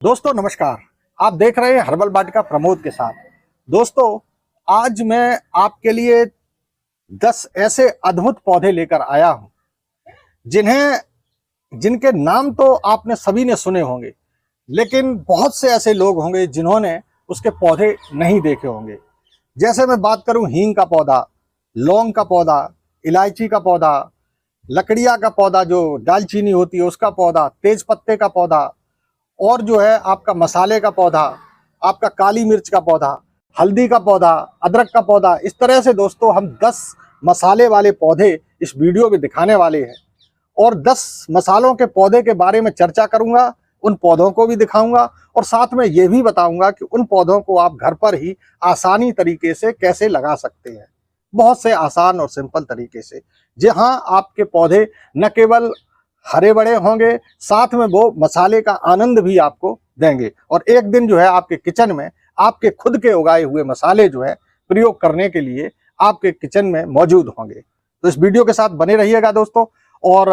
दोस्तों नमस्कार। आप देख रहे हैं हर्बल वाटिका प्रमोद के साथ। दोस्तों आज मैं आपके लिए 10 ऐसे अद्भुत पौधे लेकर आया हूं जिनके नाम तो आपने सभी ने सुने होंगे, लेकिन बहुत से ऐसे लोग होंगे जिन्होंने उसके पौधे नहीं देखे होंगे। जैसे मैं बात करूं हींग का पौधा, लौंग का पौधा, इलायची का पौधा, लकड़िया का पौधा जो दालचीनी होती है उसका पौधा, तेज पत्ते का पौधा, और जो है आपका मसाले का पौधा, आपका काली मिर्च का पौधा, हल्दी का पौधा, अदरक का पौधा। इस तरह से दोस्तों हम 10 मसाले वाले पौधे इस वीडियो में दिखाने वाले हैं और 10 मसालों के पौधे के बारे में चर्चा करूंगा। उन पौधों को भी दिखाऊंगा और साथ में ये भी बताऊंगा कि उन पौधों को आप घर पर ही आसानी तरीके से कैसे लगा सकते हैं, बहुत से आसान और सिंपल तरीके से, जहां आपके पौधे न केवल हरे बड़े होंगे, साथ में वो मसाले का आनंद भी आपको देंगे और एक दिन जो है आपके किचन में आपके खुद के उगाए हुए मसाले जो है प्रयोग करने के लिए आपके किचन में मौजूद होंगे। तो इस वीडियो के साथ बने रहिएगा दोस्तों। और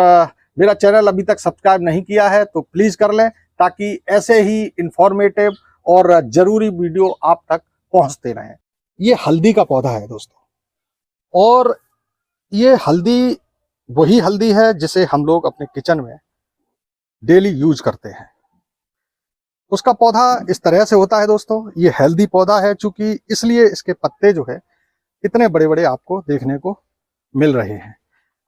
मेरा चैनल अभी तक सब्सक्राइब नहीं किया है तो प्लीज कर लें, ताकि ऐसे ही इंफॉर्मेटिव और जरूरी वीडियो आप तक पहुंचते रहें। ये हल्दी का पौधा है दोस्तों, और ये हल्दी वही हल्दी है जिसे हम लोग अपने किचन में डेली यूज करते हैं। उसका पौधा इस तरह से होता है दोस्तों। ये हेल्दी पौधा है चूंकि, इसलिए इसके पत्ते जो है इतने बड़े बड़े आपको देखने को मिल रहे हैं।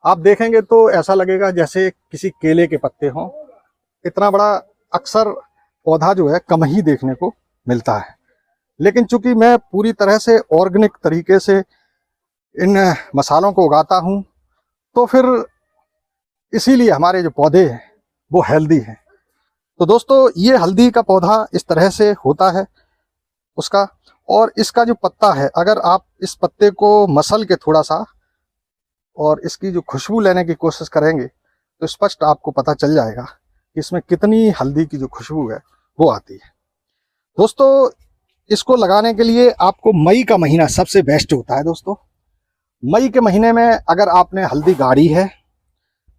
आप देखेंगे तो ऐसा लगेगा जैसे किसी केले के पत्ते हों। इतना बड़ा अक्सर पौधा जो है कम ही देखने को मिलता है, लेकिन चूंकि मैं पूरी तरह से ऑर्गेनिक तरीके से इन मसालों को उगाता हूं, तो फिर इसीलिए हमारे जो पौधे हैं वो हेल्दी हैं। तो दोस्तों ये हल्दी का पौधा इस तरह से होता है उसका, और इसका जो पत्ता है, अगर आप इस पत्ते को मसल के थोड़ा सा और इसकी जो खुशबू लेने की कोशिश करेंगे तो स्पष्ट आपको पता चल जाएगा कि इसमें कितनी हल्दी की जो खुशबू है वो आती है। दोस्तों इसको लगाने के लिए आपको मई का महीना सबसे बेस्ट होता है दोस्तों। मई के महीने में अगर आपने हल्दी गाड़ी है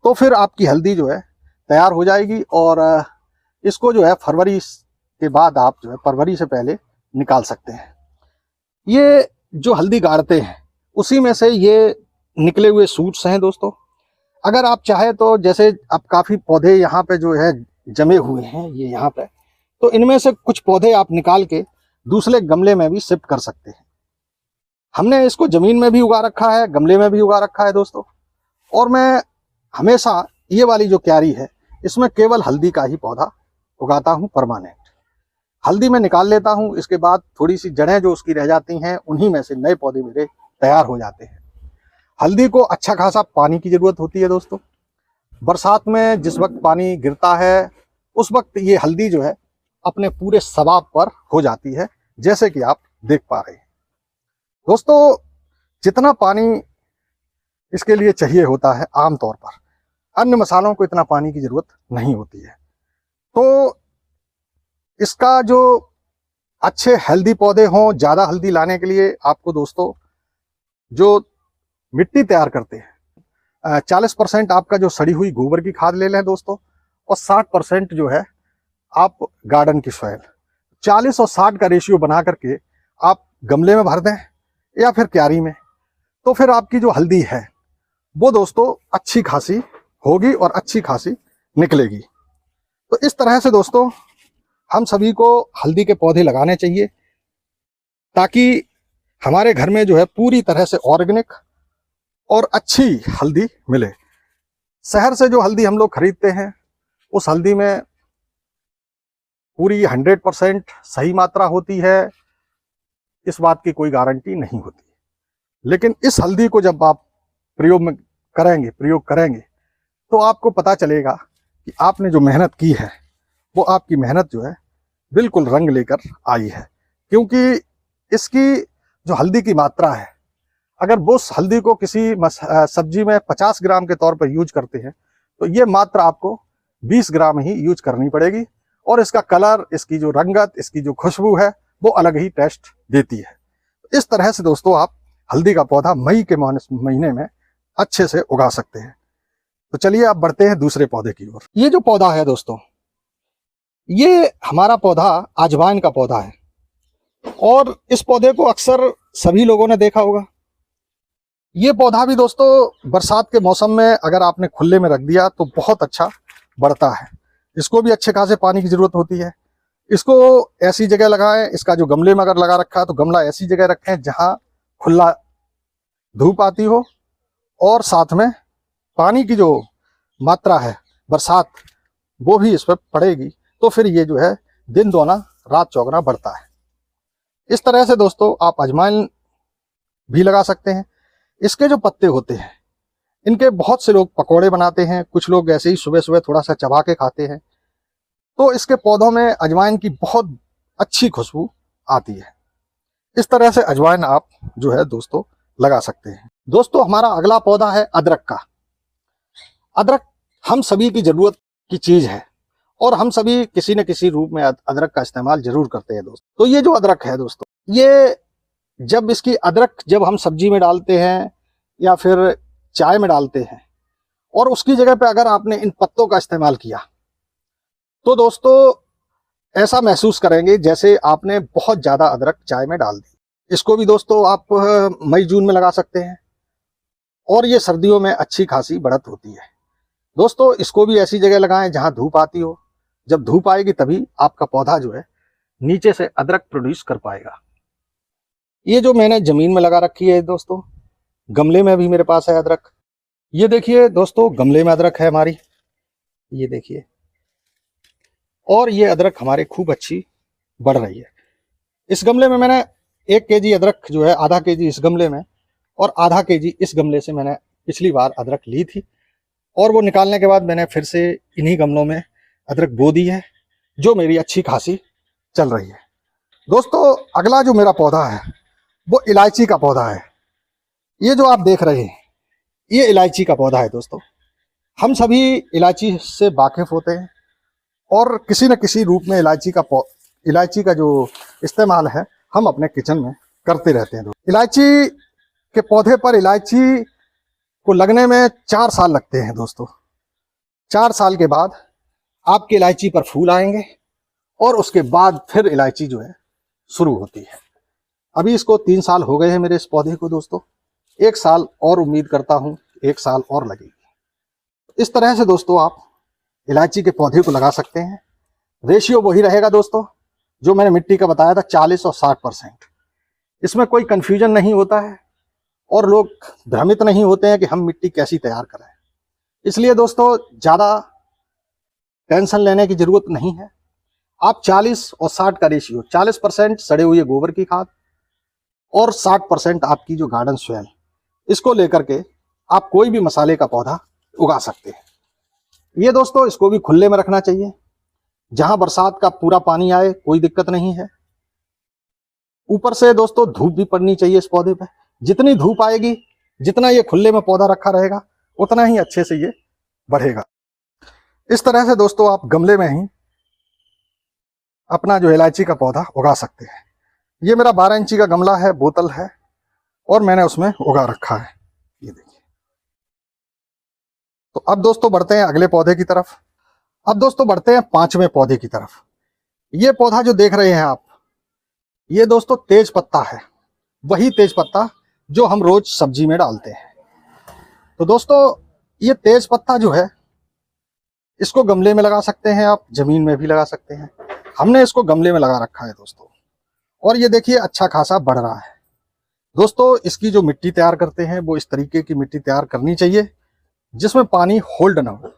तो फिर आपकी हल्दी जो है तैयार हो जाएगी, और इसको जो है फरवरी के बाद आप जो है फरवरी से पहले निकाल सकते हैं। ये जो हल्दी गाड़ते हैं उसी में से ये निकले हुए सूट्स हैं दोस्तों। अगर आप चाहे तो, जैसे अब काफ़ी पौधे यहाँ पे जो है जमे हुए हैं ये यहाँ पे, तो इनमें से कुछ पौधे आप निकाल के दूसरे गमले में भी शिफ्ट कर सकते हैं। हमने इसको जमीन में भी उगा रखा है, गमले में भी उगा रखा है दोस्तों। और मैं हमेशा ये वाली जो क्यारी है इसमें केवल हल्दी का ही पौधा उगाता हूँ परमानेंट। हल्दी में निकाल लेता हूँ, इसके बाद थोड़ी सी जड़ें जो उसकी रह जाती हैं उन्हीं में से नए पौधे मेरे तैयार हो जाते हैं। हल्दी को अच्छा खासा पानी की जरूरत होती है दोस्तों। बरसात में जिस वक्त पानी गिरता है उस वक्त ये हल्दी जो है अपने पूरे सबाब पर हो जाती है, जैसे कि आप देख पा रहे हैं दोस्तों। जितना पानी इसके लिए चाहिए होता है आमतौर पर, अन्य मसालों को इतना पानी की जरूरत नहीं होती है। तो इसका जो अच्छे हेल्दी पौधे हों, ज़्यादा हल्दी लाने के लिए आपको दोस्तों जो मिट्टी तैयार करते हैं 40% आपका जो सड़ी हुई गोबर की खाद ले लें दोस्तों, और 60% जो है आप गार्डन की सॉइल, 40 और 60 का रेशियो बना करके आप गमले में भर दें या फिर क्यारी में, तो फिर आपकी जो हल्दी है वो दोस्तों अच्छी खासी होगी और अच्छी खासी निकलेगी। तो इस तरह से दोस्तों हम सभी को हल्दी के पौधे लगाने चाहिए, ताकि हमारे घर में जो है पूरी तरह से ऑर्गेनिक और अच्छी हल्दी मिले। शहर से जो हल्दी हम लोग खरीदते हैं उस हल्दी में पूरी 100% सही मात्रा होती है, इस बात की कोई गारंटी नहीं होती। लेकिन इस हल्दी को जब आप प्रयोग करेंगे तो आपको पता चलेगा कि आपने जो मेहनत की है वो आपकी मेहनत जो है बिल्कुल रंग लेकर आई है। क्योंकि इसकी जो हल्दी की मात्रा है, अगर वो हल्दी को किसी सब्जी में 50 ग्राम के तौर पर यूज करते हैं तो ये मात्रा आपको 20 ग्राम ही यूज करनी पड़ेगी, और इसका कलर, इसकी जो रंगत, इसकी जो खुशबू है वो अलग ही टेस्ट देती है। इस तरह से दोस्तों आप हल्दी का पौधा मई के महीने में अच्छे से उगा सकते हैं। तो चलिए अब बढ़ते हैं दूसरे पौधे की ओर। ये जो पौधा है दोस्तों, ये हमारा पौधा अजवाइन का पौधा है और इस पौधे को अक्सर सभी लोगों ने देखा होगा। ये पौधा भी दोस्तों बरसात के मौसम में अगर आपने खुले में रख दिया तो बहुत अच्छा बढ़ता है। इसको भी अच्छे खासे पानी की जरूरत होती है। इसको ऐसी जगह लगाएं, इसका जो गमले में अगर लगा रखा है तो गमला ऐसी जगह रखें जहां खुला धूप आती हो और साथ में पानी की जो मात्रा है बरसात वो भी इस पर पड़ेगी, तो फिर ये जो है दिन दोना रात चौगुना बढ़ता है। इस तरह से दोस्तों आप अजवाइन भी लगा सकते हैं। इसके जो पत्ते होते हैं इनके बहुत से लोग पकौड़े बनाते हैं, कुछ लोग ऐसे ही सुबह सुबह थोड़ा सा चबा के खाते हैं। तो इसके पौधों में अजवाइन की बहुत अच्छी खुशबू आती है। इस तरह से अजवाइन आप जो है दोस्तों लगा सकते हैं। दोस्तों हमारा अगला पौधा है अदरक का। अदरक हम सभी की जरूरत की चीज है और हम सभी किसी न किसी रूप में अदरक का इस्तेमाल जरूर करते हैं दोस्तों। तो ये जो अदरक है दोस्तों, ये जब हम सब्जी में डालते हैं या फिर चाय में डालते हैं और उसकी जगह पे अगर आपने इन पत्तों का इस्तेमाल किया तो दोस्तों ऐसा महसूस करेंगे जैसे आपने बहुत ज्यादा अदरक चाय में डाल दी। इसको भी दोस्तों आप मई जून में लगा सकते हैं और ये सर्दियों में अच्छी खासी बढ़त होती है। दोस्तों इसको भी ऐसी जगह लगाएं जहां धूप आती हो। जब धूप आएगी तभी आपका पौधा जो है नीचे से अदरक प्रोड्यूस कर पाएगा। ये जो मैंने जमीन में लगा रखी है दोस्तों, गमले में भी मेरे पास है अदरक। ये देखिए दोस्तों गमले में अदरक है हमारी, ये देखिए, और ये अदरक हमारे खूब अच्छी बढ़ रही है। इस गमले में मैंने 1 केजी अदरक जो है, आधा केजी इस गमले में और आधा केजी इस गमले से मैंने पिछली बार अदरक ली थी और वो निकालने के बाद मैंने फिर से इन्हीं गमलों में अदरक बो दी है, जो मेरी अच्छी खासी चल रही है। दोस्तों अगला जो मेरा पौधा है वो इलायची का पौधा है। ये जो आप देख रहे हैं ये इलायची का पौधा है दोस्तों। हम सभी इलायची से वाकिफ होते हैं और किसी न किसी रूप में इलायची का जो इस्तेमाल है हम अपने किचन में करते रहते हैं। इलायची के पौधे पर इलायची को लगने में 4 साल लगते हैं दोस्तों। 4 साल के बाद आपकी इलायची पर फूल आएंगे और उसके बाद फिर इलायची जो है शुरू होती है। अभी इसको 3 साल हो गए हैं मेरे इस पौधे को दोस्तों। 1 साल और उम्मीद करता हूं 1 साल और लगेगी। इस तरह से दोस्तों आप इलायची के पौधे को लगा सकते हैं। रेशियो वही रहेगा दोस्तों जो मैंने मिट्टी का बताया था, 40 और 60%। इसमें कोई कंफ्यूजन नहीं होता है और लोग भ्रमित नहीं होते हैं कि हम मिट्टी कैसी तैयार करें। इसलिए दोस्तों ज़्यादा टेंशन लेने की जरूरत नहीं है। आप 40 और 60 का रेशियो, 40% सड़े हुए गोबर की खाद और 60% आपकी जो गार्डन सॉइल, इसको लेकर के आप कोई भी मसाले का पौधा उगा सकते हैं। ये दोस्तों इसको भी खुले में रखना चाहिए जहां बरसात का पूरा पानी आए, कोई दिक्कत नहीं है। ऊपर से दोस्तों धूप भी पड़नी चाहिए इस पौधे पे। जितनी धूप आएगी, जितना ये खुले में पौधा रखा रहेगा, उतना ही अच्छे से ये बढ़ेगा। इस तरह से दोस्तों आप गमले में ही अपना जो इलायची का पौधा उगा सकते हैं। ये मेरा 12 इंची का गमला है, बोतल है और मैंने उसमें उगा रखा है, ये देखिए। तो अब दोस्तों बढ़ते हैं अगले पौधे की तरफ। अब दोस्तों बढ़ते हैं 5वें पौधे की तरफ। ये पौधा जो देख रहे हैं आप, ये दोस्तों तेज पत्ता है, वही तेज पत्ता जो हम रोज सब्जी में डालते हैं। तो दोस्तों ये तेज पत्ता जो है इसको गमले में लगा सकते हैं आप, जमीन में भी लगा सकते हैं। हमने इसको गमले में लगा रखा है दोस्तों और ये देखिए अच्छा खासा बढ़ रहा है। दोस्तों इसकी जो मिट्टी तैयार करते हैं वो इस तरीके की मिट्टी तैयार करनी चाहिए जिसमें पानी होल्ड ना हो।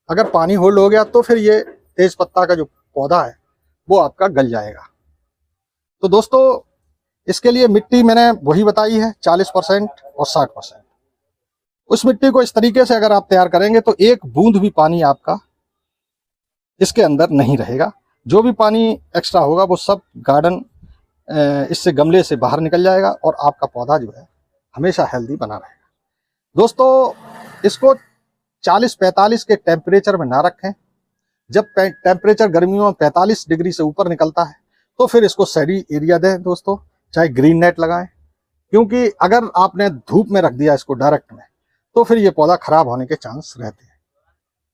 अगर पानी होल्ड हो गया तो फिर ये तेज पत्ता का जो पौधा है वो आपका गल जाएगा। तो दोस्तों इसके लिए मिट्टी मैंने वही बताई है, 40% और 60%। उस मिट्टी को इस तरीके से अगर आप तैयार करेंगे तो एक बूंद भी पानी आपका इसके अंदर नहीं रहेगा। जो भी पानी एक्स्ट्रा होगा वो सब गार्डन इससे गमले से बाहर निकल जाएगा और आपका पौधा जो है हमेशा हेल्दी बना रहेगा। दोस्तों इसको 40-45 के टेम्परेचर में ना रखें। जब टेम्परेचर गर्मियों में 45 डिग्री से ऊपर निकलता है तो फिर इसको शैडी एरिया दें दोस्तों, चाहे ग्रीन नेट लगाएं, क्योंकि अगर आपने धूप में रख दिया इसको डायरेक्ट में तो फिर ये पौधा खराब होने के चांस रहते हैं।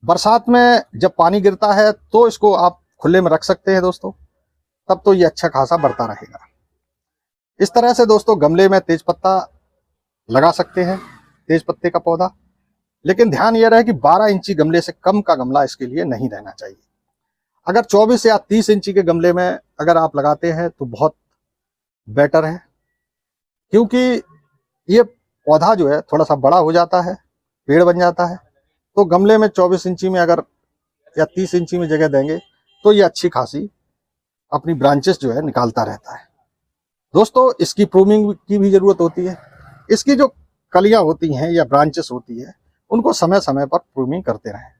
बरसात में जब पानी गिरता है तो इसको आप खुले में रख सकते हैं दोस्तों, तब तो ये अच्छा खासा बढ़ता रहेगा। इस तरह से दोस्तों गमले में तेजपत्ता लगा सकते हैं, तेज पत्ते का पौधा। लेकिन ध्यान ये रहे कि 12 इंची गमले से कम का गमला इसके लिए नहीं रहना चाहिए। अगर 24 या 30 इंची के गमले में अगर आप लगाते हैं तो बहुत बेटर है, क्योंकि ये पौधा जो है थोड़ा सा बड़ा हो जाता है, पेड़ बन जाता है। तो गमले में 24 इंची में अगर या 30 इंची में जगह देंगे तो ये अच्छी खासी अपनी ब्रांचेस जो है निकालता रहता है। दोस्तों इसकी प्रूनिंग की भी जरूरत होती है। इसकी जो कलियां होती हैं या ब्रांचेस होती है उनको समय समय पर प्रूनिंग करते रहें।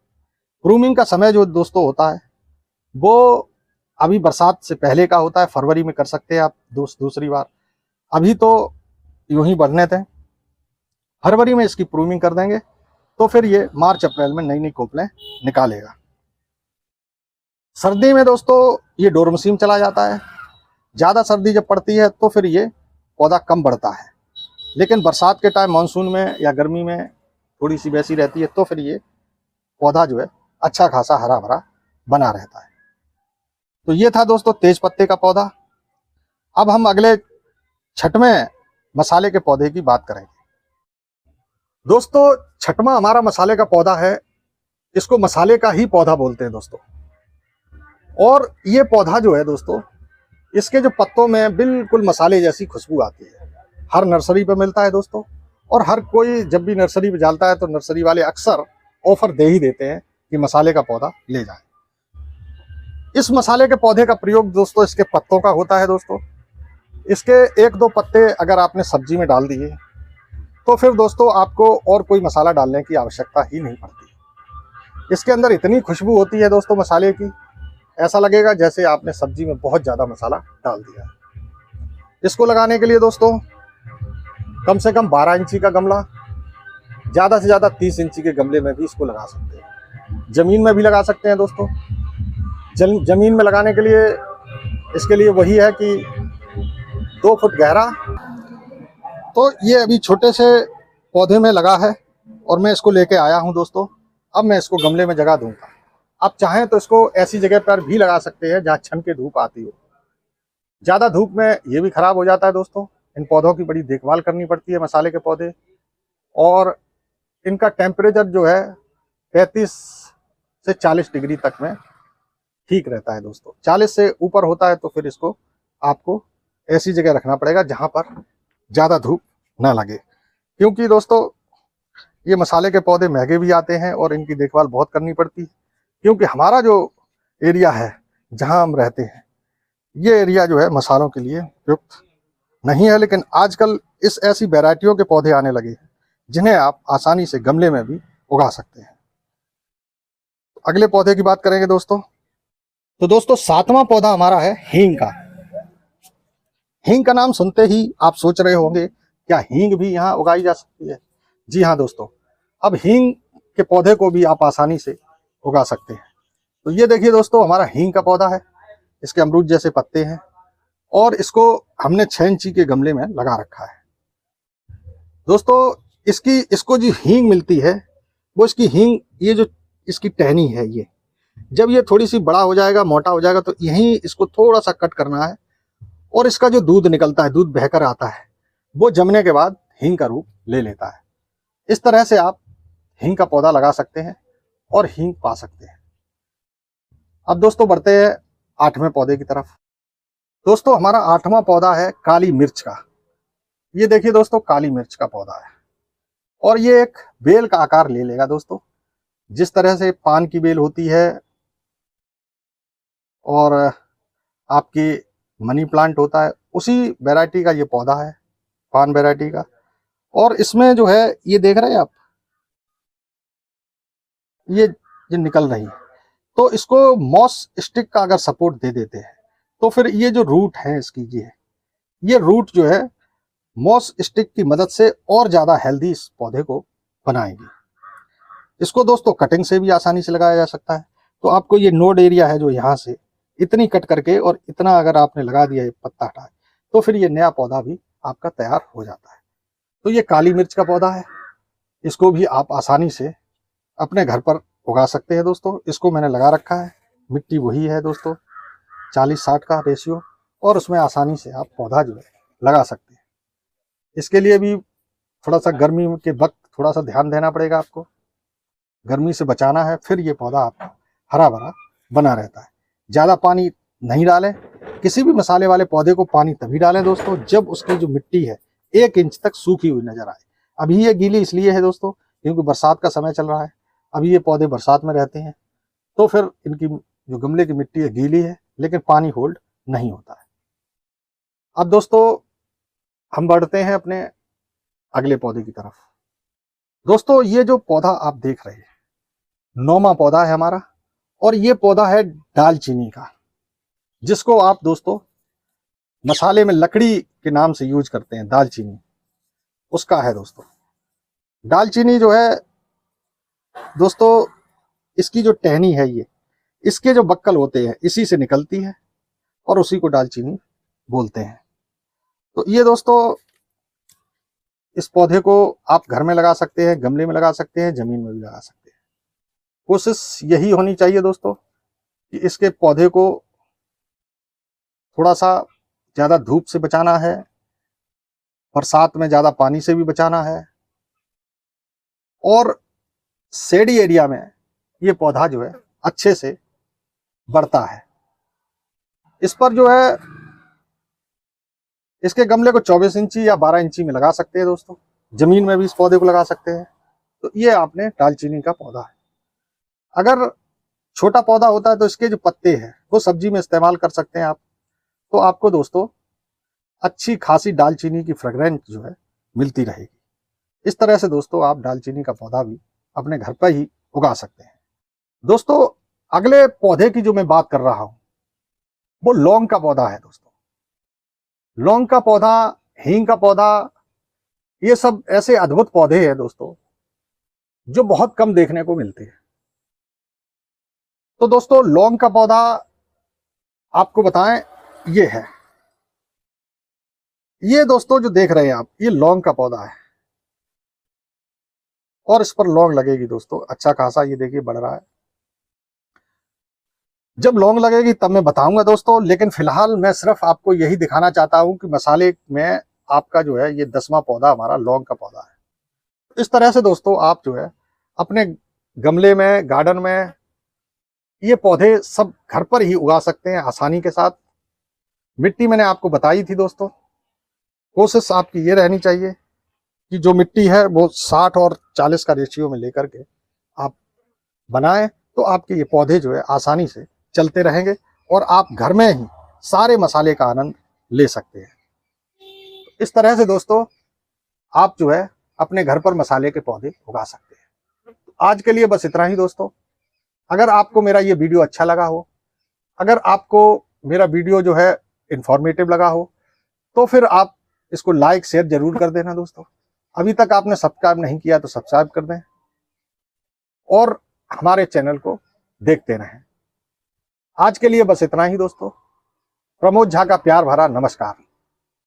प्रूनिंग का समय जो दोस्तों होता है वो अभी बरसात से पहले का होता है, फरवरी में कर सकते हैं आप दूसरी बार। अभी तो यूं ही बढ़ने दें, फरवरी में इसकी प्रूनिंग कर देंगे तो फिर ये मार्च अप्रैल में नई नई कोपलें निकालेगा। सर्दी में दोस्तों ये डोरमसीम चला जाता है। ज़्यादा सर्दी जब पड़ती है तो फिर ये पौधा कम बढ़ता है, लेकिन बरसात के टाइम मानसून में या गर्मी में थोड़ी सी वैसी रहती है तो फिर ये पौधा जो है अच्छा खासा हरा भरा बना रहता है। तो ये था दोस्तों तेज पत्ते का पौधा। अब हम अगले छठवें मसाले के पौधे की बात करेंगे। दोस्तों छठवां हमारा मसाले का पौधा है, इसको मसाले का ही पौधा बोलते हैं दोस्तों। और ये पौधा जो है दोस्तों, इसके जो पत्तों में बिल्कुल मसाले जैसी खुशबू आती है। हर नर्सरी पे मिलता है दोस्तों, और हर कोई जब भी नर्सरी पे जाता है तो नर्सरी वाले अक्सर ऑफर दे ही देते हैं कि मसाले का पौधा ले जाएं। इस मसाले के पौधे का प्रयोग दोस्तों इसके पत्तों का होता है दोस्तों। इसके 1-2 पत्ते अगर आपने सब्जी में डाल दिए तो फिर दोस्तों आपको और कोई मसाला डालने की आवश्यकता ही नहीं पड़ती। इसके अंदर इतनी खुशबू होती है दोस्तों मसाले की, ऐसा लगेगा जैसे आपने सब्जी में बहुत ज़्यादा मसाला डाल दिया है। इसको लगाने के लिए दोस्तों कम से कम 12 इंची का गमला, ज़्यादा से ज़्यादा 30 इंची के गमले में भी इसको लगा सकते हैं। ज़मीन में भी लगा सकते हैं दोस्तों। ज़मीन में लगाने के लिए इसके लिए वही है कि 2 फुट गहरा। तो ये अभी छोटे से पौधे में लगा है और मैं इसको लेके आया हूँ दोस्तों। अब मैं इसको गमले में जगह दूंगा। आप चाहें तो इसको ऐसी जगह पर भी लगा सकते हैं जहाँ छन के धूप आती हो। ज़्यादा धूप में ये भी खराब हो जाता है दोस्तों। इन पौधों की बड़ी देखभाल करनी पड़ती है मसाले के पौधे, और इनका टेम्परेचर जो है 35 से 40 डिग्री तक में ठीक रहता है दोस्तों। 40 से ऊपर होता है तो फिर इसको आपको ऐसी जगह रखना पड़ेगा जहाँ पर ज़्यादा धूप ना लगे, क्योंकि दोस्तों ये मसाले के पौधे महंगे भी आते हैं और इनकी देखभाल बहुत करनी पड़ती है। क्योंकि हमारा जो एरिया है जहाँ हम रहते हैं, ये एरिया जो है मसालों के लिए उपयुक्त नहीं है। लेकिन आजकल इस ऐसी वैरायटियों के पौधे आने लगे हैं जिन्हें आप आसानी से गमले में भी उगा सकते हैं। अगले पौधे की बात करेंगे दोस्तों। तो दोस्तों 7वां पौधा हमारा है हींग का। हींग का नाम सुनते ही आप सोच रहे होंगे क्या हींग भी यहाँ उगाई जा सकती है? जी हाँ दोस्तों, अब हींग के पौधे को भी आप आसानी से उगा सकते हैं। तो ये देखिए दोस्तों हमारा हींग का पौधा है। इसके अमरूद जैसे पत्ते हैं और इसको हमने 6 इंची के गमले में लगा रखा है दोस्तों। इसको जो हींग मिलती है वो इसकी हींग, ये जो इसकी टहनी है, ये जब ये थोड़ी सी बड़ा हो जाएगा, मोटा हो जाएगा, तो यहीं इसको थोड़ा सा कट करना है और इसका जो दूध निकलता है, दूध बहकर आता है, वो जमने के बाद हींग का रूप ले लेता है। इस तरह से आप हींग का पौधा लगा सकते हैं और हींग पा सकते हैं। अब दोस्तों बढ़ते हैं 8वें पौधे की तरफ। दोस्तों हमारा 8वां पौधा है काली मिर्च का। ये देखिए दोस्तों काली मिर्च का पौधा है और ये एक बेल का आकार ले लेगा दोस्तों। जिस तरह से पान की बेल होती है और आपकी मनी प्लांट होता है, उसी वैरायटी का ये पौधा है, पान वैरायटी का। और इसमें जो है ये देख रहे हैं आप, ये निकल रही है, तो इसको मॉस स्टिक का अगर सपोर्ट दे देते हैं तो फिर ये जो रूट है इसकी, ये रूट जो है मॉस स्टिक की मदद से और ज़्यादा हेल्दी इस पौधे को बनाएंगे। इसको दोस्तों कटिंग से भी आसानी से लगाया जा सकता है। तो आपको ये नोड एरिया है जो यहाँ से इतनी कट करके और इतना अगर आपने लगा दिया, ये पत्ता हटाए, तो फिर ये नया पौधा भी आपका तैयार हो जाता है। तो ये काली मिर्च का पौधा है, इसको भी आप आसानी से अपने घर पर उगा सकते हैं दोस्तों। इसको मैंने लगा रखा है मिट्टी वही है दोस्तों, 40-60 का रेशियो, और उसमें आसानी से आप पौधा जो है लगा सकते हैं। इसके लिए भी थोड़ा सा गर्मी के वक्त थोड़ा सा ध्यान देना पड़ेगा आपको, गर्मी से बचाना है, फिर ये पौधा आपका हरा भरा बना रहता है। ज़्यादा पानी नहीं डालें, किसी भी मसाले वाले पौधे को पानी तभी डालें दोस्तों जब उसकी जो मिट्टी है 1 इंच तक सूखी हुई नजर आए। अभी ये गीली इसलिए है दोस्तों क्योंकि बरसात का समय चल रहा है, अभी ये पौधे बरसात में रहते हैं, तो फिर इनकी जो गमले की मिट्टी है गीली है, लेकिन पानी होल्ड नहीं होता है। अब दोस्तों हम बढ़ते हैं अपने अगले पौधे की तरफ। दोस्तों ये जो पौधा आप देख रहे हैं 9वां पौधा है हमारा, और ये पौधा है दालचीनी का, जिसको आप दोस्तों मसाले में लकड़ी के नाम से यूज करते हैं, दालचीनी उसका है दोस्तों। दालचीनी जो है दोस्तों, इसकी जो टहनी है ये, इसके जो बक्कल होते हैं इसी से निकलती है और उसी को दालचीनी बोलते हैं। तो ये दोस्तों इस पौधे को आप घर में लगा सकते हैं, गमले में लगा सकते हैं, जमीन में भी लगा सकते हैं। कोशिश यही होनी चाहिए दोस्तों कि इसके पौधे को थोड़ा सा ज़्यादा धूप से बचाना है, बरसात में ज़्यादा पानी से भी बचाना है, और शेडी एरिया में ये पौधा जो है अच्छे से बढ़ता है। इस पर जो है इसके गमले को 24 इंची या 12 इंची में लगा सकते हैं दोस्तों, जमीन में भी इस पौधे को लगा सकते हैं। तो ये आपने दालचीनी का पौधा है। अगर छोटा पौधा होता है तो इसके जो पत्ते हैं वो सब्जी में इस्तेमाल कर सकते हैं आप, तो आपको दोस्तों अच्छी खासी दालचीनी की फ्रेग्रेंस जो है मिलती रहेगी। इस तरह से दोस्तों आप दालचीनी का पौधा भी अपने घर पर ही उगा सकते हैं। दोस्तों अगले पौधे की जो मैं बात कर रहा हूं वो लौंग का पौधा है दोस्तों। लौंग का पौधा, हींग का पौधा, ये सब ऐसे अद्भुत पौधे हैं दोस्तों जो बहुत कम देखने को मिलते हैं। तो दोस्तों लौंग का पौधा आपको बताएं, ये है, ये दोस्तों जो देख रहे हैं आप, ये लौंग का पौधा है और इस पर लौंग लगेगी दोस्तों अच्छा खासा। ये देखिए बढ़ रहा है, जब लौंग लगेगी तब मैं बताऊंगा दोस्तों। लेकिन फिलहाल मैं सिर्फ आपको यही दिखाना चाहता हूं कि मसाले में आपका जो है ये 10वां पौधा हमारा लौंग का पौधा है। इस तरह से दोस्तों आप जो है अपने गमले में, गार्डन में ये पौधे सब घर पर ही उगा सकते हैं आसानी के साथ। मिट्टी मैंने आपको बताई थी दोस्तों, कोशिश आपकी ये रहनी चाहिए कि जो मिट्टी है वो 60 और 40 का रेशियो में लेकर के आप बनाएं, तो आपके ये पौधे जो है आसानी से चलते रहेंगे और आप घर में ही सारे मसाले का आनंद ले सकते हैं। इस तरह से दोस्तों आप जो है अपने घर पर मसाले के पौधे उगा सकते हैं। आज के लिए बस इतना ही दोस्तों। अगर आपको मेरा ये वीडियो अच्छा लगा हो, अगर आपको मेरा वीडियो जो है इंफॉर्मेटिव लगा हो, तो फिर आप इसको लाइक शेयर जरूर कर देना दोस्तों। अभी तक आपने सब्सक्राइब नहीं किया तो सब्सक्राइब कर दें और हमारे चैनल को देखते रहें। आज के लिए बस इतना ही दोस्तों। प्रमोद झा का प्यार भरा नमस्कार।